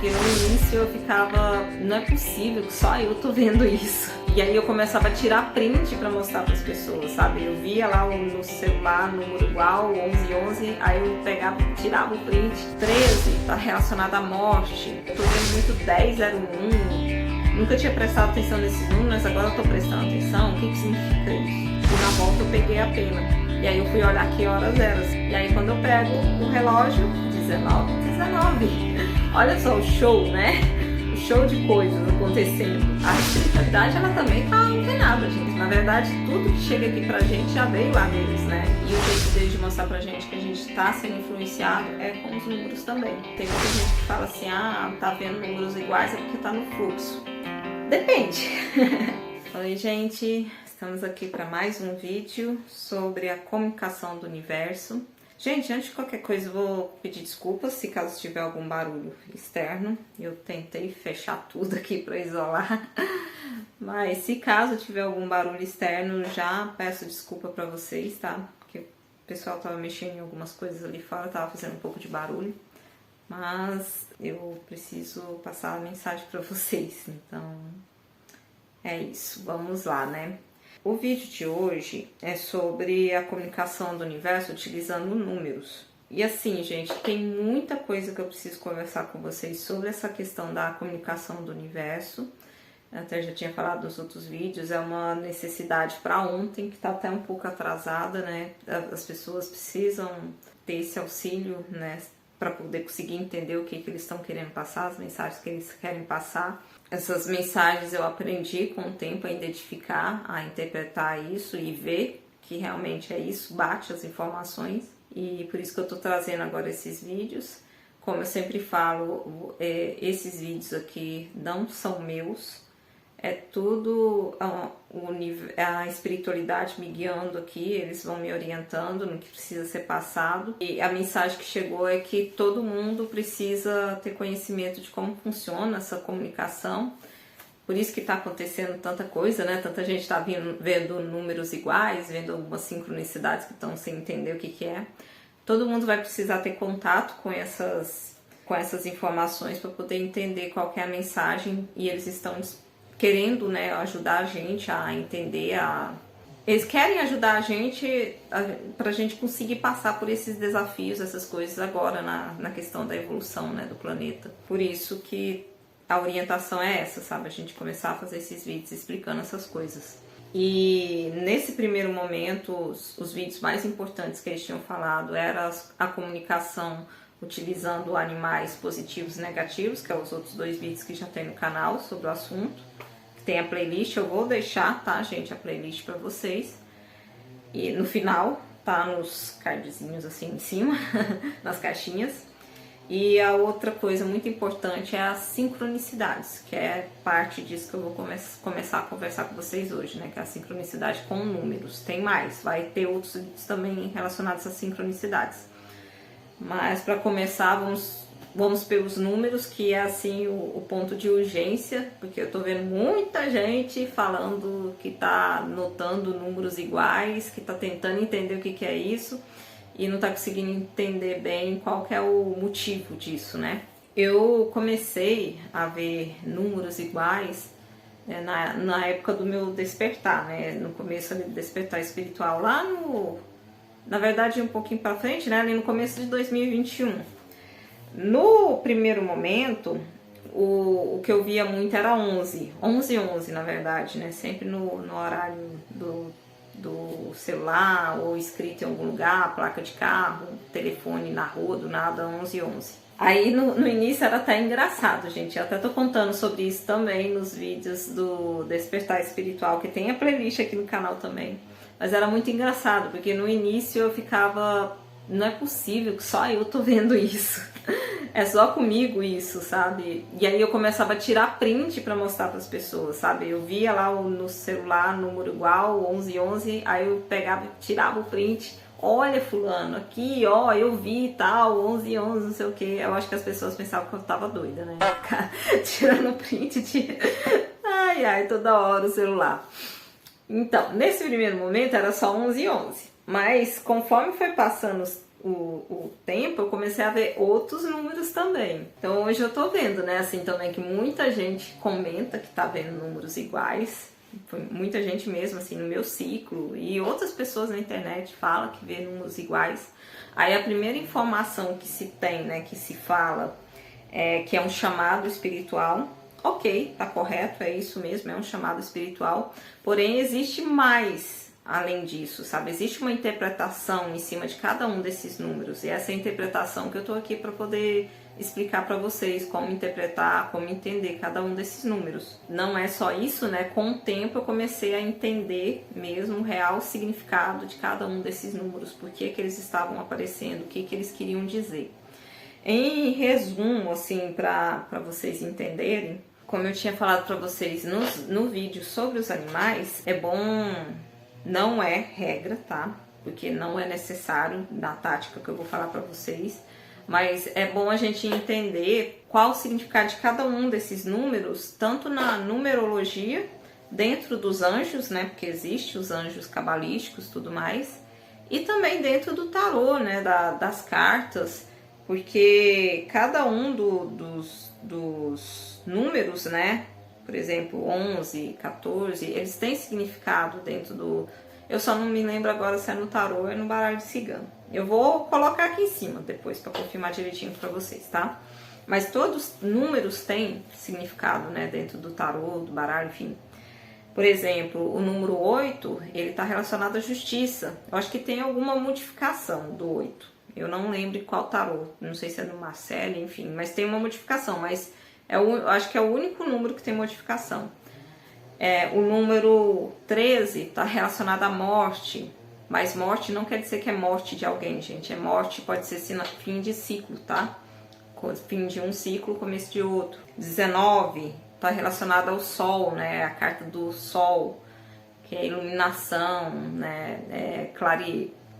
Porque no início eu ficava, não é possível que só eu tô vendo isso. E aí eu começava a tirar print pra mostrar pras pessoas, sabe? Eu via lá no celular, número igual, 1111, aí eu pegava, tirava o print. 13 tá relacionado à morte. Eu tô vendo muito 1001. Nunca tinha prestado atenção nesses números, agora eu tô prestando atenção. O que significa isso? E na volta eu peguei a pena. E aí eu fui olhar aqui horas eras. E aí quando eu pego o relógio, 19. Olha só o show, né? O show de coisas acontecendo. A espiritualidade, ela também tá antenada, gente. Na verdade, tudo que chega aqui pra gente já veio lá deles, né? E o jeito deles de mostrar pra gente que a gente tá sendo influenciado é com os números também. Tem muita gente que fala assim, tá vendo números iguais é porque tá no fluxo. Depende. Oi, gente. Estamos aqui para mais um vídeo sobre a comunicação do universo. Gente, antes de qualquer coisa, eu vou pedir desculpas se caso tiver algum barulho externo. Eu tentei fechar tudo aqui para isolar, mas se caso tiver algum barulho externo, já peço desculpa para vocês, tá? Porque o pessoal tava mexendo em algumas coisas ali fora, tava fazendo um pouco de barulho. Mas eu preciso passar a mensagem para vocês, então é isso, vamos lá, né? O vídeo de hoje é sobre a comunicação do universo utilizando números. E assim, gente, tem muita coisa que eu preciso conversar com vocês sobre essa questão da comunicação do universo. Até já tinha falado nos outros vídeos, é uma necessidade para ontem, que está até um pouco atrasada, né? As pessoas precisam ter esse auxílio, né? Para poder conseguir entender o que eles estão querendo passar, as mensagens que eles querem passar. Essas mensagens eu aprendi com o tempo a identificar, a interpretar isso e ver que realmente é isso, bate as informações. E por isso que eu tô trazendo agora esses vídeos. Como eu sempre falo, esses vídeos aqui não são meus. É tudo a espiritualidade me guiando aqui, eles vão me orientando no que precisa ser passado. E a mensagem que chegou é que todo mundo precisa ter conhecimento de como funciona essa comunicação. Por isso que está acontecendo tanta coisa, né? Tanta gente está vendo números iguais, vendo algumas sincronicidades que estão sem entender o que é. Todo mundo vai precisar ter contato com essas informações para poder entender qual que é a mensagem, e eles estão querendo, né, ajudar a gente a entender, eles querem ajudar a gente para a gente conseguir passar por esses desafios, essas coisas agora na questão da evolução, né, do planeta. Por isso que a orientação é essa, sabe? A gente começar a fazer esses vídeos explicando essas coisas. E nesse primeiro momento, os vídeos mais importantes que eles tinham falado era a comunicação utilizando animais positivos e negativos, que é os outros 2 vídeos que já tem no canal sobre o assunto. Tem a playlist, eu vou deixar, tá, gente, a playlist pra vocês. E no final, tá nos cardzinhos assim em cima, nas caixinhas. E a outra coisa muito importante é as sincronicidades, que é parte disso que eu vou começar a conversar com vocês hoje, né? Que é a sincronicidade com números. Tem mais, vai ter outros vídeos também relacionados às sincronicidades. Mas para começar, vamos pelos números, que é assim o ponto de urgência, porque eu tô vendo muita gente falando que tá notando números iguais, que tá tentando entender o que é isso e não tá conseguindo entender bem qual que é o motivo disso, né? Eu comecei a ver números iguais na época do meu despertar, né? No começo ali do despertar espiritual, na verdade um pouquinho para frente, né? Ali no começo de 2021. No primeiro momento, o que eu via muito era 11, na verdade, né? Sempre no horário do celular, ou escrito em algum lugar, placa de carro, telefone na rua, do nada, 11. Aí no início era até engraçado, gente. Eu até tô contando sobre isso também nos vídeos do Despertar Espiritual, que tem a playlist aqui no canal também. Mas era muito engraçado, porque no início eu ficava, não é possível que só eu tô vendo isso. É só comigo isso, sabe? E aí eu começava a tirar print pra mostrar pras pessoas, sabe? Eu via lá no celular, número igual, 1111, aí eu pegava e tirava o print. Olha, fulano, aqui, ó, eu vi tal, 1111, não sei o que. Eu acho que as pessoas pensavam que eu tava doida, né? Tirando print, ai, toda hora o celular. Então, nesse primeiro momento era só 1111. Mas conforme foi passando o tempo, eu comecei a ver outros números também. Então hoje eu tô vendo, né, assim, também que muita gente comenta que tá vendo números iguais. Foi muita gente mesmo, assim, no meu ciclo. E outras pessoas na internet falam que vê números iguais. Aí a primeira informação que se tem, né, que se fala, é que é um chamado espiritual. Ok, tá correto, é isso mesmo, é um chamado espiritual. Porém, existe mais além disso, sabe? Existe uma interpretação em cima de cada um desses números. E essa é a interpretação que eu tô aqui para poder explicar para vocês como interpretar, como entender cada um desses números. Não é só isso, né? Com o tempo eu comecei a entender mesmo o real significado de cada um desses números, por que que eles estavam aparecendo, o que que eles queriam dizer. Em resumo, assim, para vocês entenderem, como eu tinha falado para vocês no vídeo sobre os animais, é bom, não é regra, tá? Porque não é necessário na tática que eu vou falar para vocês, mas é bom a gente entender qual o significado de cada um desses números, tanto na numerologia, dentro dos anjos, né? Porque existe os anjos cabalísticos e tudo mais, e também dentro do tarô, né? Das cartas, porque cada um dos números, né? Por exemplo, 11, 14, eles têm significado dentro do... Eu só não me lembro agora se é no tarô ou é no baralho de cigano. Eu vou colocar aqui em cima depois para confirmar direitinho para vocês, tá? Mas todos os números têm significado, né? Dentro do tarô, do baralho, enfim. Por exemplo, o número 8, ele está relacionado à justiça. Eu acho que tem alguma modificação do 8. Eu não lembro qual tarô, não sei se é no Marcelo, enfim, mas tem uma modificação, mas eu acho que é o único número que tem modificação. O número 13 está relacionado à morte, mas morte não quer dizer que é morte de alguém, gente. É morte, pode ser fim de ciclo, tá? Fim de um ciclo, começo de outro. 19 está relacionado ao sol, né? A carta do sol, que é iluminação, né?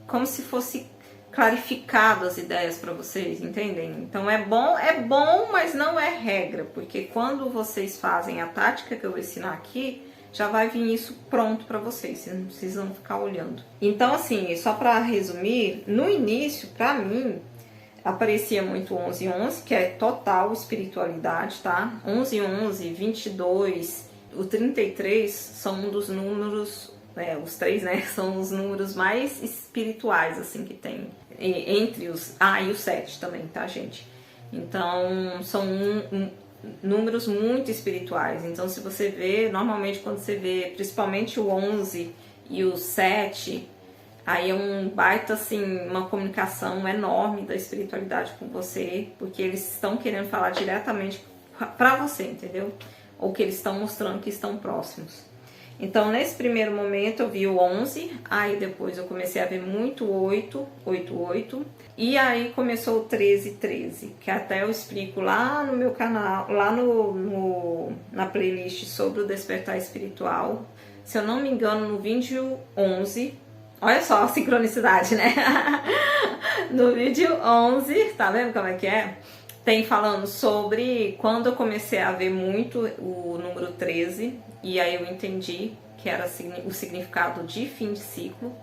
Como se fosse clarificado as ideias para vocês, entendem? Então é bom, mas não é regra, porque quando vocês fazem a tática que eu vou ensinar aqui, já vai vir isso pronto para vocês, vocês não precisam ficar olhando. Então, assim, só para resumir, no início, para mim, aparecia muito 1111, que é total espiritualidade, tá? 1111, 22, o 33 são um dos números... os 3, né, são os números mais espirituais, assim, que tem. Entre os... e o 7 também, tá, gente? Então, são números muito espirituais. Então, se você vê, normalmente quando você vê, principalmente o 11 e o 7, aí é um baita, assim, uma comunicação enorme da espiritualidade com você, porque eles estão querendo falar diretamente pra você, entendeu? Ou que eles estão mostrando que estão próximos. Então, nesse primeiro momento, eu vi o 11, aí depois eu comecei a ver muito 8, 8, 8, e aí começou o 13, 13, que até eu explico lá no meu canal, lá na playlist sobre o despertar espiritual. Se eu não me engano, no vídeo 11, olha só a sincronicidade, né? No vídeo 11, tá vendo como é que é? Tem falando sobre quando eu comecei a ver muito o número 13, e aí eu entendi que era o significado de fim de ciclo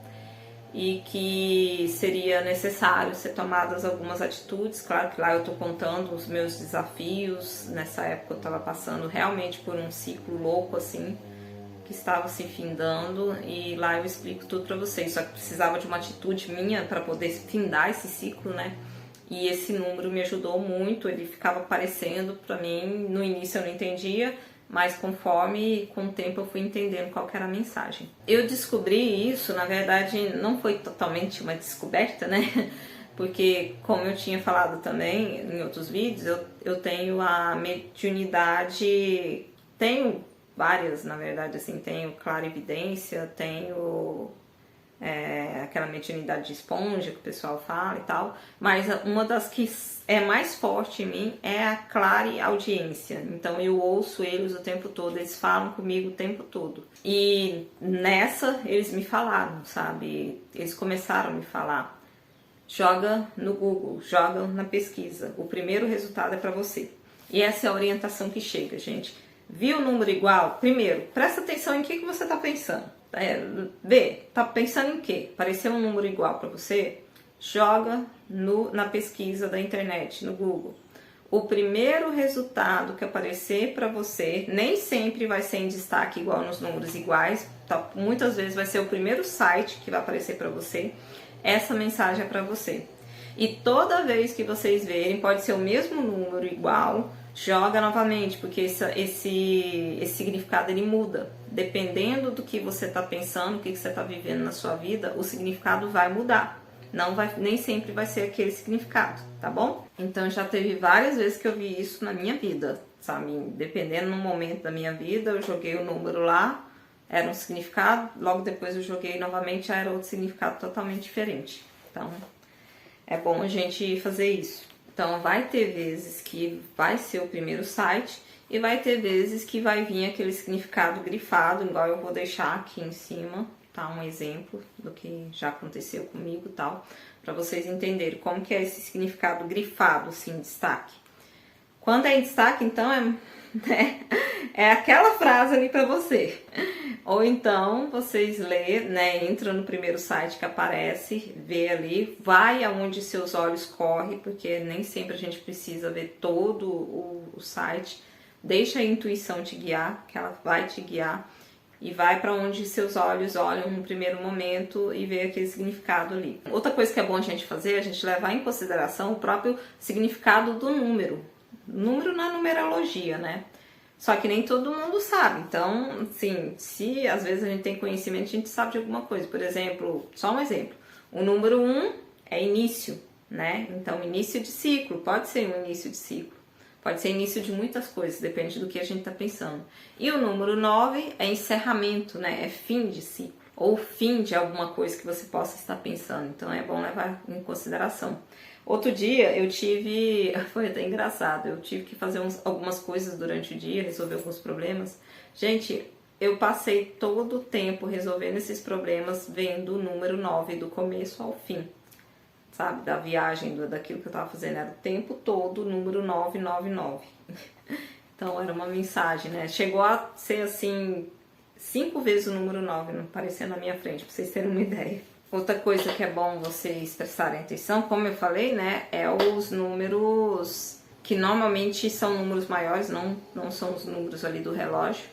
e que seria necessário ser tomadas algumas atitudes. Claro que lá eu tô contando os meus desafios, nessa época eu tava passando realmente por um ciclo louco assim, que estava se findando, e lá eu explico tudo pra vocês, só que precisava de uma atitude minha para poder findar esse ciclo, né? E esse número me ajudou muito, ele ficava aparecendo pra mim, no início eu não entendia, mas conforme, com o tempo eu fui entendendo qual que era a mensagem. Eu descobri isso, na verdade não foi totalmente uma descoberta, né? Porque, como eu tinha falado também em outros vídeos, eu tenho a mediunidade, tenho várias, na verdade, assim, tenho clarividência, tenho... aquela mediunidade de esponja que o pessoal fala e tal, mas uma das que é mais forte em mim é a clareaudiência. Então eu ouço eles o tempo todo, eles falam comigo o tempo todo. E nessa eles me falaram, sabe? Eles começaram a me falar: joga no Google, joga na pesquisa, o primeiro resultado é para você. E essa é a orientação que chega, gente. Viu o número igual? Primeiro, presta atenção em que você está pensando. Vê, tá pensando em quê? Apareceu um número igual para você? joga na pesquisa da internet, no Google. O primeiro resultado que aparecer para você, nem sempre vai ser em destaque igual nos números iguais, tá? Muitas vezes vai ser o primeiro site que vai aparecer para você. Essa mensagem é para você. E toda vez que vocês verem, pode ser o mesmo número igual, joga novamente, porque esse significado ele muda. Dependendo do que você está pensando, o que você está vivendo na sua vida, o significado vai mudar. Nem sempre vai ser aquele significado, tá bom? Então já teve várias vezes que eu vi isso na minha vida, sabe? Dependendo no momento da minha vida, eu joguei o número lá, era um significado, logo depois eu joguei novamente, já era outro significado totalmente diferente. Então, é bom a gente fazer isso. Então, vai ter vezes que vai ser o primeiro site e vai ter vezes que vai vir aquele significado grifado, igual eu vou deixar aqui em cima, tá? Um exemplo do que já aconteceu comigo e tal, para vocês entenderem como que é esse significado grifado, assim, em destaque. Quando é em destaque, então, é aquela frase ali para você. Ou então, vocês lê, né, entra no primeiro site que aparece, vê ali, vai aonde seus olhos correm, porque nem sempre a gente precisa ver todo o site. Deixa a intuição te guiar, que ela vai te guiar. E vai para onde seus olhos olham no primeiro momento e vê aquele significado ali. Outra coisa que é bom a gente fazer é a gente levar em consideração o próprio significado do número. Número na numerologia, né? Só que nem todo mundo sabe. Então, assim, se às vezes a gente tem conhecimento, a gente sabe de alguma coisa. Por exemplo, só um exemplo. O número 1 é início, né? Então, início de ciclo, pode ser um início de ciclo. Pode ser início de muitas coisas, depende do que a gente está pensando. E o número 9 é encerramento, né? É fim de ciclo. Ou fim de alguma coisa que você possa estar pensando. Então é bom levar em consideração. Outro dia eu tive... Foi até engraçado. Eu tive que fazer algumas coisas durante o dia, resolver alguns problemas. Gente, eu passei todo o tempo resolvendo esses problemas vendo o número 9 do começo ao fim. Sabe, da viagem, daquilo que eu tava fazendo, era o tempo todo o número 999. Então era uma mensagem, né? Chegou a ser assim, 5 vezes o número 9 aparecendo na minha frente, pra vocês terem uma ideia. Outra coisa que é bom vocês prestarem atenção, como eu falei, né? É os números que normalmente são números maiores, não são os números ali do relógio,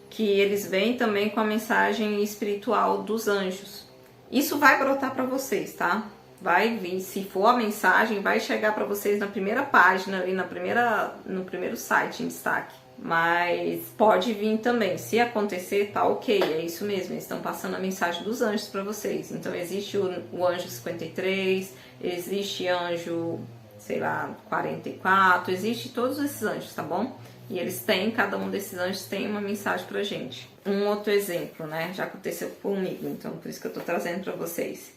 que eles vêm também com a mensagem espiritual dos anjos. Isso vai brotar pra vocês, tá? Vai vir, se for a mensagem, vai chegar para vocês na primeira página, ali no primeiro site em destaque. Mas pode vir também, se acontecer, tá ok, é isso mesmo, eles estão passando a mensagem dos anjos para vocês. Então existe o anjo 53, existe anjo, sei lá, 44, existe todos esses anjos, tá bom? E eles têm, cada um desses anjos tem uma mensagem pra gente. Um outro exemplo, né, já aconteceu comigo, então por isso que eu tô trazendo para vocês.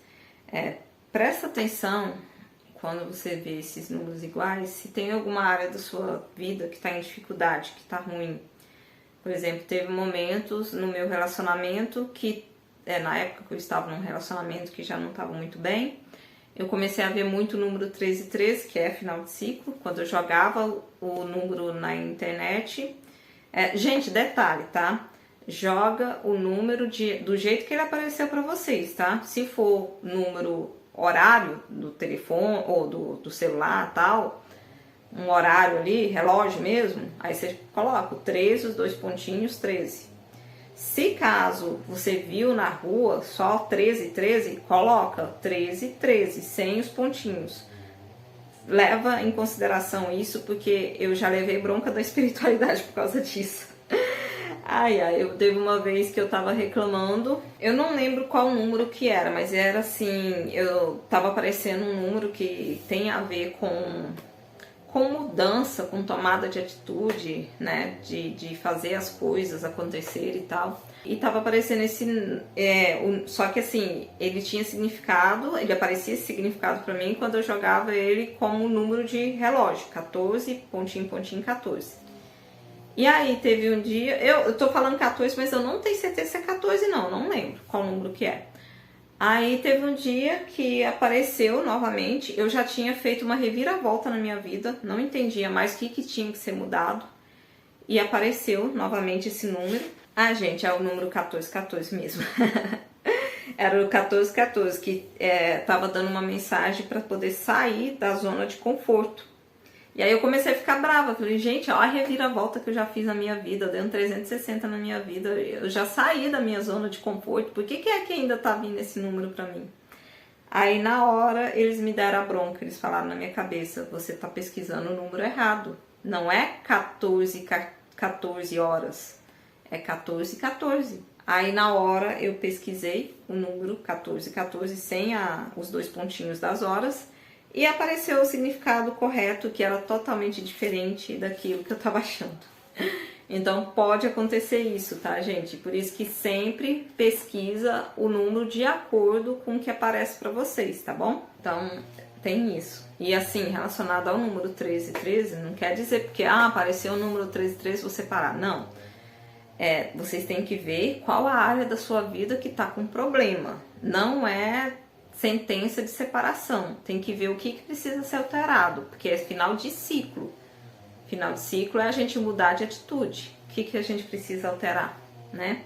Presta atenção quando você vê esses números iguais, se tem alguma área da sua vida que está em dificuldade, que está ruim. Por exemplo, teve momentos no meu relacionamento que, na época que eu estava num relacionamento que já não estava muito bem, eu comecei a ver muito o número 1313, que é final de ciclo, quando eu jogava o número na internet. Gente, detalhe, tá? Joga o número do jeito que ele apareceu para vocês, tá? Se for número horário do telefone ou do celular tal, um horário ali, relógio mesmo, aí você coloca o 13, os 2 pontinhos, 13. Se caso você viu na rua só 13, 13, coloca 13, 13, sem os pontinhos. Leva em consideração isso, porque eu já levei bronca da espiritualidade por causa disso. Eu teve uma vez que eu tava reclamando, eu não lembro qual número que era, mas era assim, eu tava aparecendo um número que tem a ver com mudança, com tomada de atitude, né, de fazer as coisas acontecer e tal. E tava aparecendo só que assim, ele tinha significado, ele aparecia esse significado pra mim quando eu jogava ele como número de relógio, 14, pontinho, pontinho, 14. E aí teve um dia, eu tô falando 14, mas eu não tenho certeza se é 14 não lembro qual número que é. Aí teve um dia que apareceu novamente, eu já tinha feito uma reviravolta na minha vida, não entendia mais o que tinha que ser mudado. E apareceu novamente esse número. Gente, é o número 1414 mesmo. Era o 1414, que tava dando uma mensagem para poder sair da zona de conforto. E aí eu comecei a ficar brava. Falei, gente, olha a reviravolta que eu já fiz na minha vida. Eu dei um 360 na minha vida. Eu já saí da minha zona de conforto. Por que é que ainda tá vindo esse número pra mim? Aí na hora eles me deram a bronca. Eles falaram na minha cabeça, você tá pesquisando o número errado. Não é 14 horas. É 1414. Aí na hora eu pesquisei o número 1414 sem os dois pontinhos das horas e apareceu o significado correto, que era totalmente diferente daquilo que eu tava achando. Então pode acontecer isso, tá, gente? Por isso que sempre pesquisa o número de acordo com o que aparece para vocês, tá bom? Então tem isso. E assim, relacionado ao número 1313, não quer dizer porque apareceu o número 1313 você parar. Não. Vocês têm que ver qual a área da sua vida que tá com problema. Não é sentença de separação. Tem que ver o que precisa ser alterado, porque é final de ciclo. Final de ciclo é a gente mudar de atitude. O que a gente precisa alterar, né?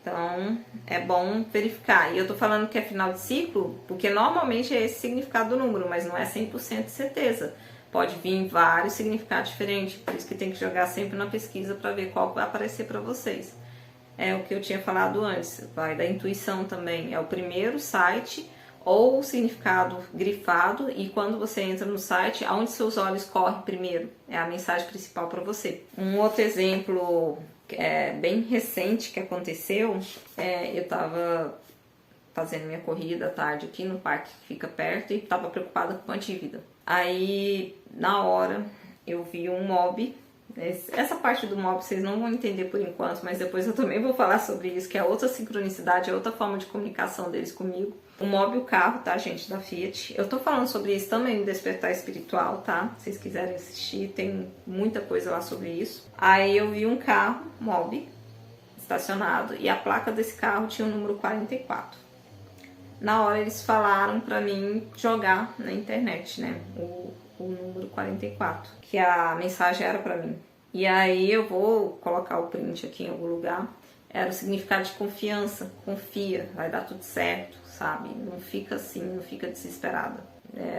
Então, é bom verificar. E eu tô falando que é final de ciclo, porque normalmente é esse significado do número, mas não é 100% de certeza. Pode vir vários significados diferentes, por isso que tem que jogar sempre na pesquisa para ver qual vai aparecer para vocês. É o que eu tinha falado antes, vai da intuição também. É o primeiro site ou o significado grifado, e quando você entra no site, aonde seus olhos correm primeiro, é a mensagem principal para você. Um outro exemplo bem recente que aconteceu, eu estava fazendo minha corrida à tarde aqui no parque que fica perto e estava preocupada com a dívida. Aí, na hora, eu vi um mob. Essa parte do mob vocês não vão entender por enquanto, mas depois eu também vou falar sobre isso, que é outra sincronicidade, é outra forma de comunicação deles comigo. O mob, o carro, tá, gente, da Fiat. Eu tô falando sobre isso também no Despertar Espiritual, tá? Se vocês quiserem assistir, tem muita coisa lá sobre isso. Aí eu vi um carro, mob, estacionado, e a placa desse carro tinha o número 44. Na hora eles falaram pra mim jogar na internet, né, o número 44, que a mensagem era pra mim. E aí eu vou colocar o print aqui em algum lugar. Era o significado de confiança, confia, vai dar tudo certo, sabe? Não fica assim, não fica desesperada.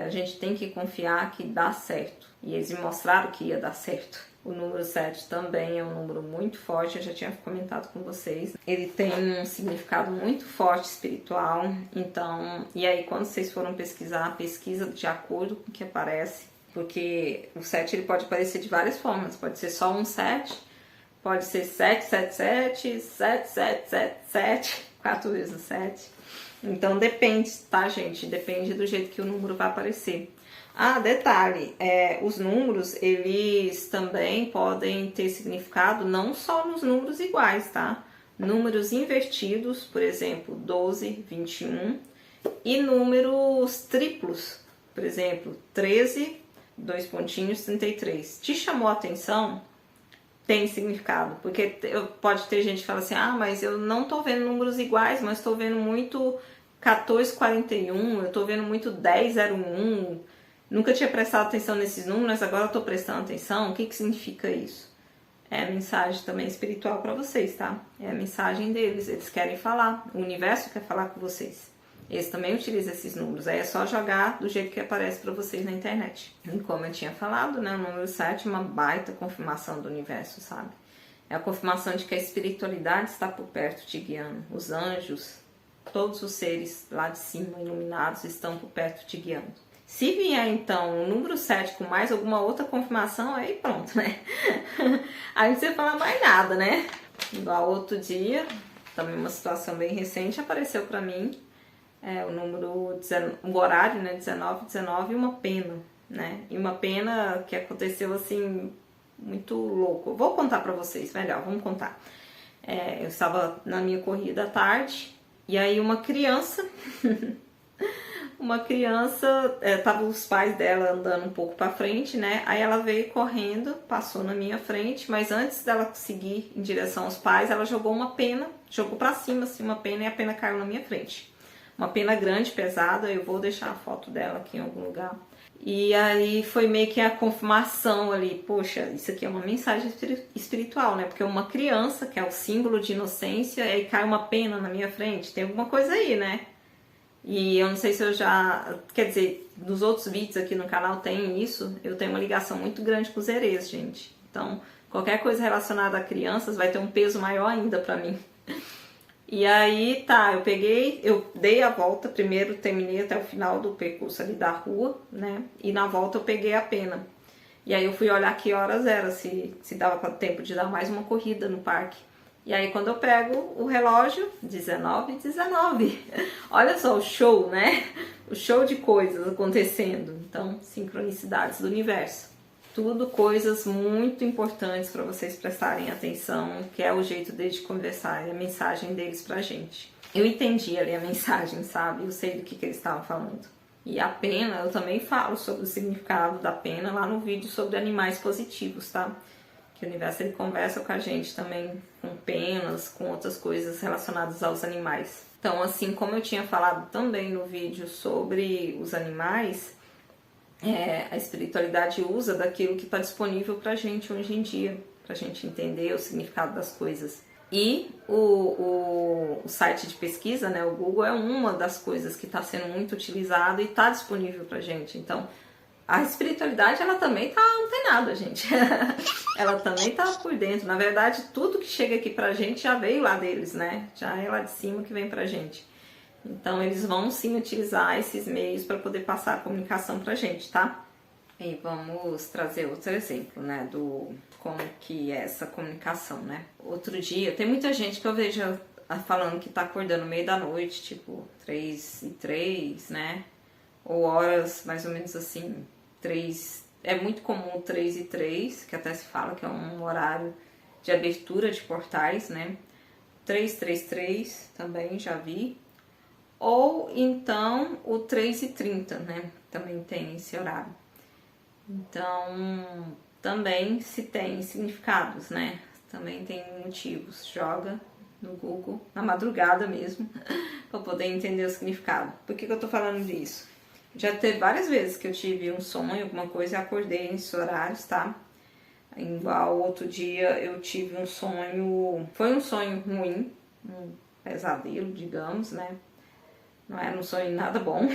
A gente tem que confiar que dá certo. E eles me mostraram que ia dar certo. O número 7 também é um número muito forte, eu já tinha comentado com vocês. Ele tem um significado muito forte espiritual, então... E aí, quando vocês foram pesquisar, pesquisa de acordo com o que aparece, porque o 7 ele pode aparecer de várias formas. Pode ser só um 7, pode ser 777, 7777, 4 vezes o 7. Então, depende, tá, gente? Depende do jeito que o número vai aparecer. Detalhe, os números, eles também podem ter significado não só nos números iguais, tá? Números invertidos, por exemplo, 12, 21, e números triplos, por exemplo, 13, 2 pontinhos, 33. Te chamou a atenção? Tem significado, porque pode ter gente que fala assim, mas eu não tô vendo números iguais, mas tô vendo muito 1441, eu tô vendo muito 1001, nunca tinha prestado atenção nesses números, agora eu tô prestando atenção. O que significa isso? É a mensagem também espiritual para vocês, tá? É a mensagem deles, eles querem falar, o universo quer falar com vocês. Eles também utilizam esses números, aí é só jogar do jeito que aparece para vocês na internet. E como eu tinha falado, né, o número 7 é uma baita confirmação do universo, sabe? É a confirmação de que a espiritualidade está por perto te guiando, os anjos, todos os seres lá de cima, iluminados, estão por perto te guiando. Se vier, então, o número 7 com mais alguma outra confirmação, aí pronto, né? Aí não precisa falar mais nada, né? Igual outro dia, também uma situação bem recente, apareceu pra mim o número, o horário, né? 1919 e uma pena, né? E uma pena que aconteceu, assim, muito louco. Vou contar pra vocês, melhor, vamos contar. Eu estava na minha corrida à tarde, e aí uma criança... tava os pais dela andando um pouco pra frente, né? Aí ela veio correndo, passou na minha frente, mas antes dela seguir em direção aos pais, ela jogou uma pena, jogou pra cima assim uma pena, e a pena caiu na minha frente. Uma pena grande, pesada, eu vou deixar a foto dela aqui em algum lugar. E aí foi meio que a confirmação ali, poxa, isso aqui é uma mensagem espiritual, né? Porque uma criança, que é o símbolo de inocência, aí cai uma pena na minha frente, tem alguma coisa aí, né? E eu não sei se eu já... Quer dizer, nos outros vídeos aqui no canal tem isso, eu tenho uma ligação muito grande com os herês, gente. Então, qualquer coisa relacionada a crianças vai ter um peso maior ainda pra mim. E aí, tá, eu dei a volta, primeiro terminei até o final do percurso ali da rua, né? E na volta eu peguei a pena. E aí eu fui olhar que horas era, se dava tempo de dar mais uma corrida no parque. E aí quando eu pego o relógio, 19h19. Olha só o show, né? O show de coisas acontecendo. Então, sincronicidades do universo. Tudo coisas muito importantes para vocês prestarem atenção, que é o jeito deles de conversar, é a mensagem deles pra gente. Eu entendi ali a mensagem, sabe? Eu sei do que eles estavam falando. E a pena, eu também falo sobre o significado da pena lá no vídeo sobre animais positivos, tá? Que o universo ele conversa com a gente também com penas, com outras coisas relacionadas aos animais. Então, assim como eu tinha falado também no vídeo sobre os animais, a espiritualidade usa daquilo que está disponível pra gente hoje em dia, pra gente entender o significado das coisas. E o site de pesquisa, né, o Google, é uma das coisas que está sendo muito utilizado e está disponível pra gente. Então, a espiritualidade, ela também tá antenada, gente. Ela também tá por dentro. Na verdade, tudo que chega aqui pra gente já veio lá deles, né? Já é lá de cima que vem pra gente. Então, eles vão sim utilizar esses meios para poder passar a comunicação pra gente, tá? E vamos trazer outro exemplo, né? Do como que é essa comunicação, né? Outro dia, tem muita gente que eu vejo falando que tá acordando no meio da noite, tipo 3h03, né? Ou horas mais ou menos assim, 3. É muito comum 3h03, que até se fala que é um horário de abertura de portais, né? 333 também já vi. Ou então o 3h30, né? Também tem esse horário. Então, também se tem significados, né? Também tem motivos. Joga no Google, na madrugada mesmo, para poder entender o significado. Por que eu tô falando disso? Já teve várias vezes que eu tive um sonho, alguma coisa, e acordei nesses horários, tá? Igual outro dia eu tive um sonho, foi um sonho ruim, um pesadelo, digamos, né? Não era um sonho nada bom.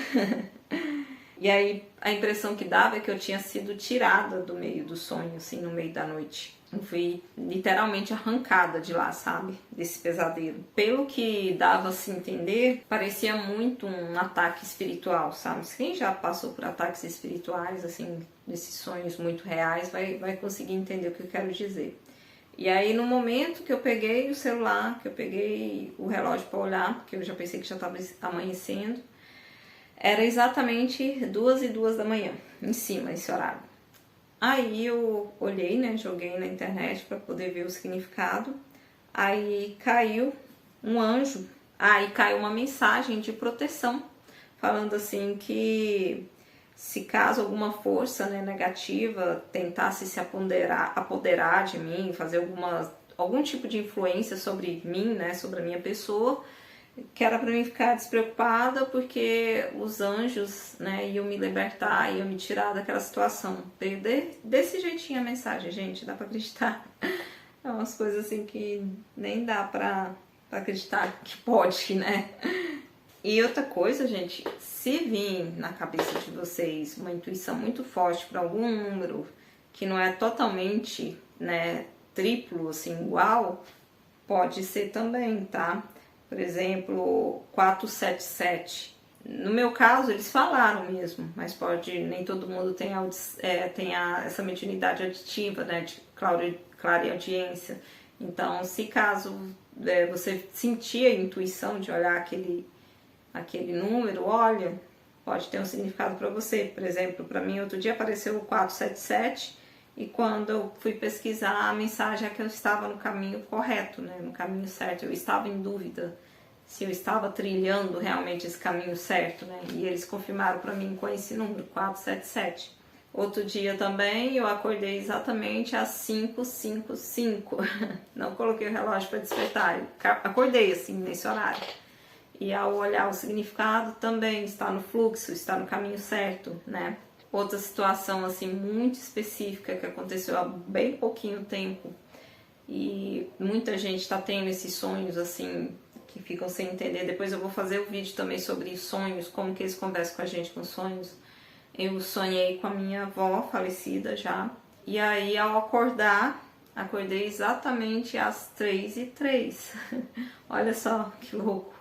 E aí a impressão que dava é que eu tinha sido tirada do meio do sonho, assim, no meio da noite. Eu fui literalmente arrancada de lá, sabe? Desse pesadelo. Pelo que dava a se entender, parecia muito um ataque espiritual, sabe? Quem já passou por ataques espirituais, assim, desses sonhos muito reais, vai conseguir entender o que eu quero dizer. E aí no momento que eu peguei o celular, que eu peguei o relógio para olhar, porque eu já pensei que já estava amanhecendo, era exatamente 2h02 da manhã, em cima, esse horário. Aí eu olhei, né, joguei na internet para poder ver o significado. Aí caiu um anjo, aí caiu uma mensagem de proteção, falando assim que se caso alguma força, né, negativa tentasse se apoderar de mim, fazer algum tipo de influência sobre mim, né, sobre a minha pessoa, que era para mim ficar despreocupada porque os anjos, né, iam me libertar, iam me tirar daquela situação. Desse jeitinho a mensagem, gente, dá para acreditar. É umas coisas assim que nem dá para acreditar que pode, né? E outra coisa, gente, se vir na cabeça de vocês uma intuição muito forte para algum número que não é totalmente, né, triplo, assim, igual, pode ser também, tá? Por exemplo, 477. No meu caso, eles falaram mesmo, mas nem todo mundo tem essa mediunidade auditiva, né, de clareaudiência. Então, se caso você sentir a intuição de olhar aquele número, olha, pode ter um significado para você. Por exemplo, para mim, outro dia apareceu o 477 e quando eu fui pesquisar, a mensagem é que eu estava no caminho correto, né, no caminho certo. Eu estava em dúvida se eu estava trilhando realmente esse caminho certo, né, e eles confirmaram para mim com esse número, 477. Outro dia também eu acordei exatamente às 5h55. Não coloquei o relógio para despertar, acordei assim nesse horário. E ao olhar o significado também está no fluxo, está no caminho certo, né? Outra situação assim muito específica que aconteceu há bem pouquinho tempo e muita gente está tendo esses sonhos assim que ficam sem entender. Depois eu vou fazer o vídeo também sobre sonhos, como que eles conversam com a gente com sonhos. Eu sonhei com a minha avó falecida já, e aí ao acordar, acordei exatamente às 3h03. Olha só que louco.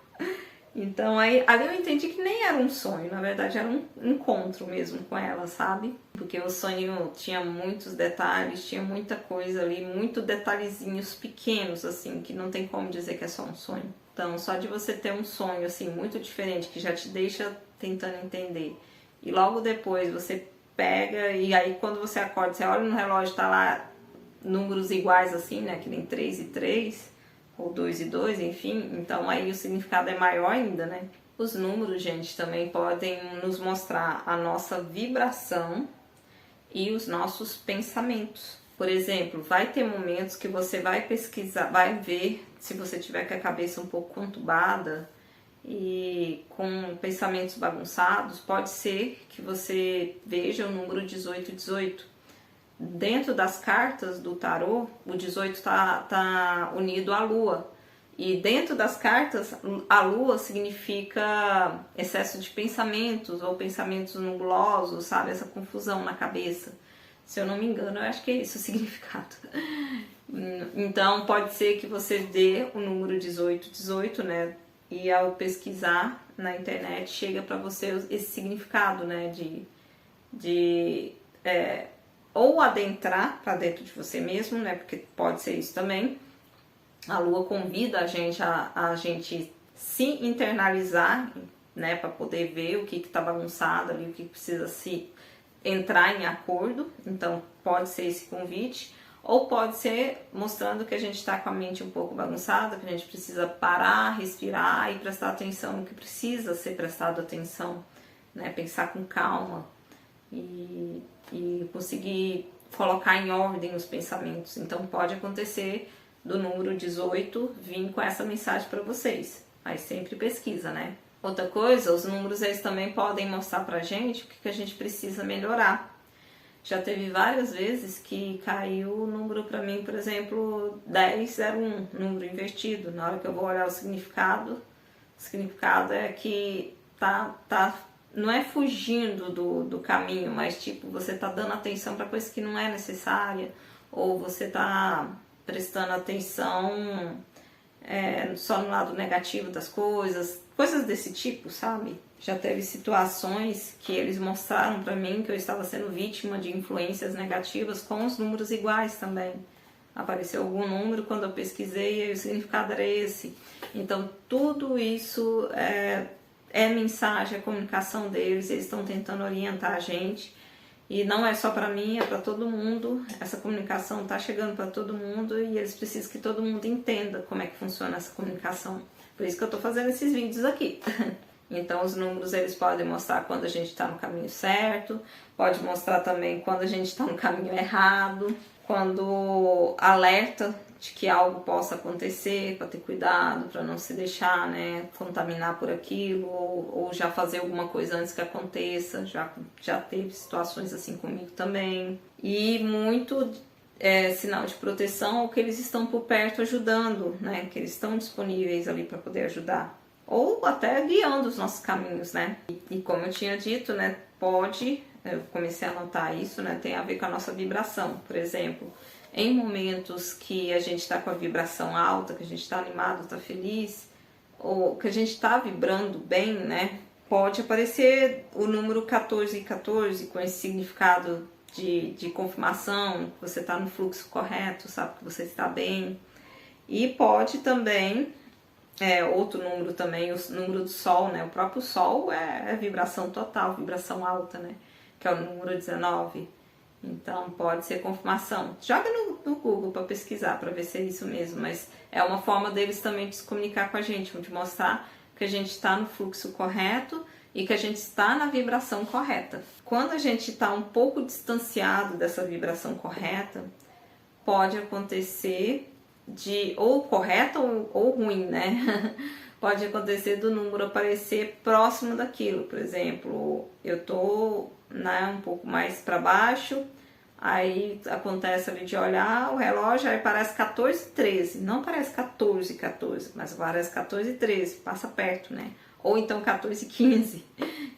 Então aí, ali eu entendi que nem era um sonho, na verdade era um encontro mesmo com ela, sabe? Porque o sonho tinha muitos detalhes, tinha muita coisa ali, muito detalhezinhos pequenos assim, que não tem como dizer que é só um sonho. Então só de você ter um sonho assim muito diferente, que já te deixa tentando entender, e logo depois você pega, e aí quando você acorda, você olha no relógio, tá lá números iguais assim, né, que nem 3 e 3, ou 2 e 2, enfim, então aí o significado é maior ainda, né? Os números, gente, também podem nos mostrar a nossa vibração e os nossos pensamentos. Por exemplo, vai ter momentos que você vai pesquisar, vai ver, se você tiver com a cabeça um pouco conturbada e com pensamentos bagunçados, pode ser que você veja o número 1818. Dentro das cartas do tarô, o 18 está unido à lua. E dentro das cartas, a lua significa excesso de pensamentos ou pensamentos nublosos, sabe? Essa confusão na cabeça. Se eu não me engano, eu acho que é esse o significado. Então, pode ser que você dê o número 1818, né? E ao pesquisar na internet, chega para você esse significado, né? Ou adentrar para dentro de você mesmo, né? Porque pode ser isso também. A lua convida a gente se internalizar, né? Para poder ver o que está bagunçado ali, o que precisa se entrar em acordo. Então pode ser esse convite, ou pode ser mostrando que a gente está com a mente um pouco bagunçada, que a gente precisa parar, respirar e prestar atenção no que precisa ser prestado atenção, né? Pensar com calma e conseguir colocar em ordem os pensamentos. Então pode acontecer do número 18 vir com essa mensagem para vocês, mas sempre pesquisa, né? Outra coisa, os números eles também podem mostrar pra gente o que a gente precisa melhorar. Já teve várias vezes que caiu o número pra mim, por exemplo, 1001, número invertido. Na hora que eu vou olhar o significado é que não é fugindo do caminho, mas tipo, você tá dando atenção pra coisa que não é necessária, ou você tá prestando atenção só no lado negativo das coisas desse tipo, sabe? Já teve situações que eles mostraram pra mim que eu estava sendo vítima de influências negativas com os números iguais também. Apareceu algum número, quando eu pesquisei, e o significado era esse. Então, tudo isso é mensagem, é comunicação deles, eles estão tentando orientar a gente. E não é só para mim, é para todo mundo. Essa comunicação está chegando para todo mundo e eles precisam que todo mundo entenda como é que funciona essa comunicação. Por isso que eu estou fazendo esses vídeos aqui. Então os números eles podem mostrar quando a gente está no caminho certo, pode mostrar também quando a gente está no caminho errado, quando alerta de que algo possa acontecer, para ter cuidado, para não se deixar, né, contaminar por aquilo, ou já fazer alguma coisa antes que aconteça. Já teve situações assim comigo também. E muito sinal de proteção, ou que eles estão por perto ajudando, né, que eles estão disponíveis ali para poder ajudar, ou até guiando os nossos caminhos, né. E como eu tinha dito, né, eu comecei a notar isso, né, tem a ver com a nossa vibração. Por exemplo, em momentos que a gente está com a vibração alta, que a gente está animado, está feliz, ou que a gente está vibrando bem, né, pode aparecer o número 1414 com esse significado de confirmação, que você está no fluxo correto, sabe, que você está bem. E pode também, outro número também, o número do Sol, né, o próprio Sol é vibração total, vibração alta, né, que é o número 19. Então pode ser confirmação. Joga no Google para pesquisar, para ver se é isso mesmo, mas é uma forma deles também de se comunicar com a gente, de mostrar que a gente está no fluxo correto e que a gente está na vibração correta. Quando a gente está um pouco distanciado dessa vibração correta, pode acontecer de ou correta ou ruim, né? Pode acontecer do número aparecer próximo daquilo. Por exemplo, eu tô né, um pouco mais para baixo. Aí acontece ali de olhar o relógio, aí parece 14h13. Não parece 14h14, mas parece 14h13, passa perto, né? Ou então 14h15.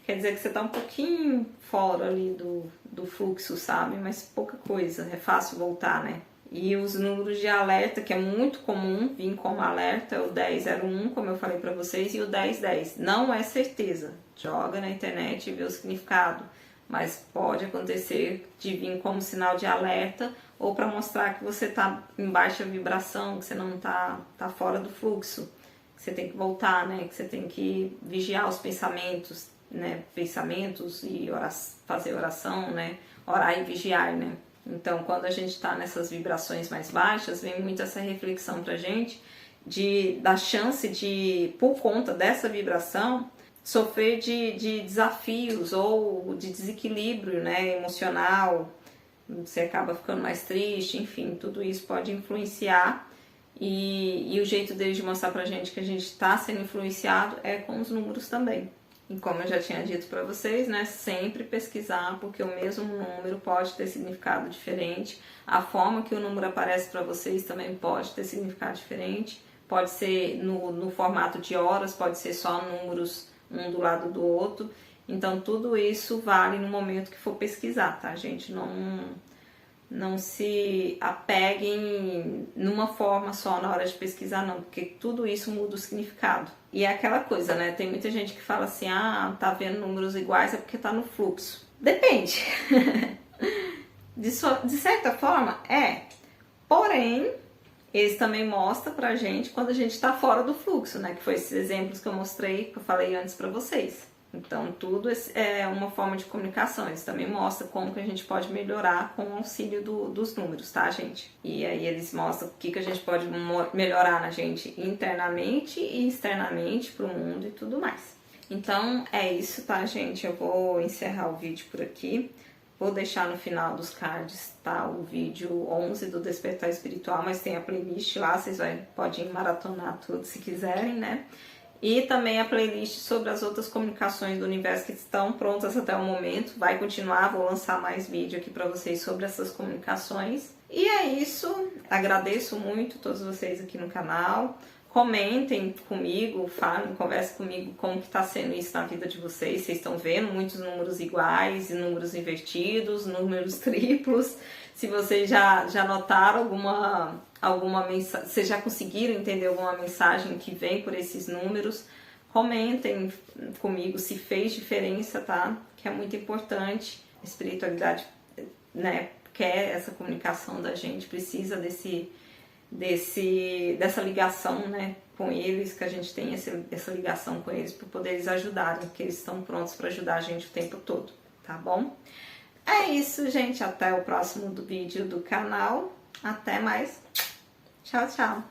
Quer dizer que você tá um pouquinho fora ali do fluxo, sabe? Mas pouca coisa, é fácil voltar, né? E os números de alerta, que é muito comum vir como alerta, é o 1001, como eu falei pra vocês, e o 1010. Não é certeza. Joga na internet e vê o significado. Mas pode acontecer de vir como sinal de alerta ou para mostrar que você está em baixa vibração, que você não tá fora do fluxo, que você tem que voltar, né? Que você tem que vigiar os pensamentos, né? Pensamentos e fazer oração, né? Orar e vigiar, né? Então, quando a gente está nessas vibrações mais baixas, vem muito essa reflexão pra gente da chance de, por conta dessa vibração, sofrer de desafios ou de desequilíbrio, né, emocional, você acaba ficando mais triste, enfim, tudo isso pode influenciar e o jeito deles de mostrar pra gente que a gente está sendo influenciado é com os números também. E como eu já tinha dito para vocês, né, sempre pesquisar, porque o mesmo número pode ter significado diferente, a forma que o número aparece para vocês também pode ter significado diferente, pode ser no formato de horas, pode ser só números um do lado do outro. Então tudo isso vale no momento que for pesquisar, tá, gente? Não se apeguem numa forma só na hora de pesquisar, não, porque tudo isso muda o significado. E é aquela coisa, né? Tem muita gente que fala assim, ah, tá vendo números iguais é porque tá no fluxo. Depende. De certa forma, é. Porém, eles também mostram pra gente quando a gente tá fora do fluxo, né? Que foi esses exemplos que eu mostrei, que eu falei antes pra vocês. Então, tudo é uma forma de comunicação. Eles também mostram como que a gente pode melhorar com o auxílio dos números, tá, gente? E aí eles mostram o que a gente pode melhorar na gente internamente e externamente pro mundo e tudo mais. Então, é isso, tá, gente? Eu vou encerrar o vídeo por aqui. Vou deixar no final dos cards, tá, o vídeo 11 do Despertar Espiritual, mas tem a playlist lá, vocês podem maratonar tudo se quiserem, né? E também a playlist sobre as outras comunicações do universo que estão prontas até o momento. Vai continuar, vou lançar mais vídeo aqui para vocês sobre essas comunicações. E é isso, agradeço muito todos vocês aqui no canal. Comentem comigo, falem, conversem comigo como que está sendo isso na vida de vocês. Vocês estão vendo muitos números iguais, e números invertidos, números triplos. Se vocês já notaram alguma mensagem, vocês já conseguiram entender alguma mensagem que vem por esses números, comentem comigo se fez diferença, tá? Que é muito importante. A espiritualidade, né, quer essa comunicação da gente, precisa dessa ligação, né, com eles, que a gente tem essa ligação com eles para poder eles ajudarem, porque eles estão prontos para ajudar a gente o tempo todo, tá bom? É isso, gente, até o próximo vídeo do canal, até mais, tchau, tchau!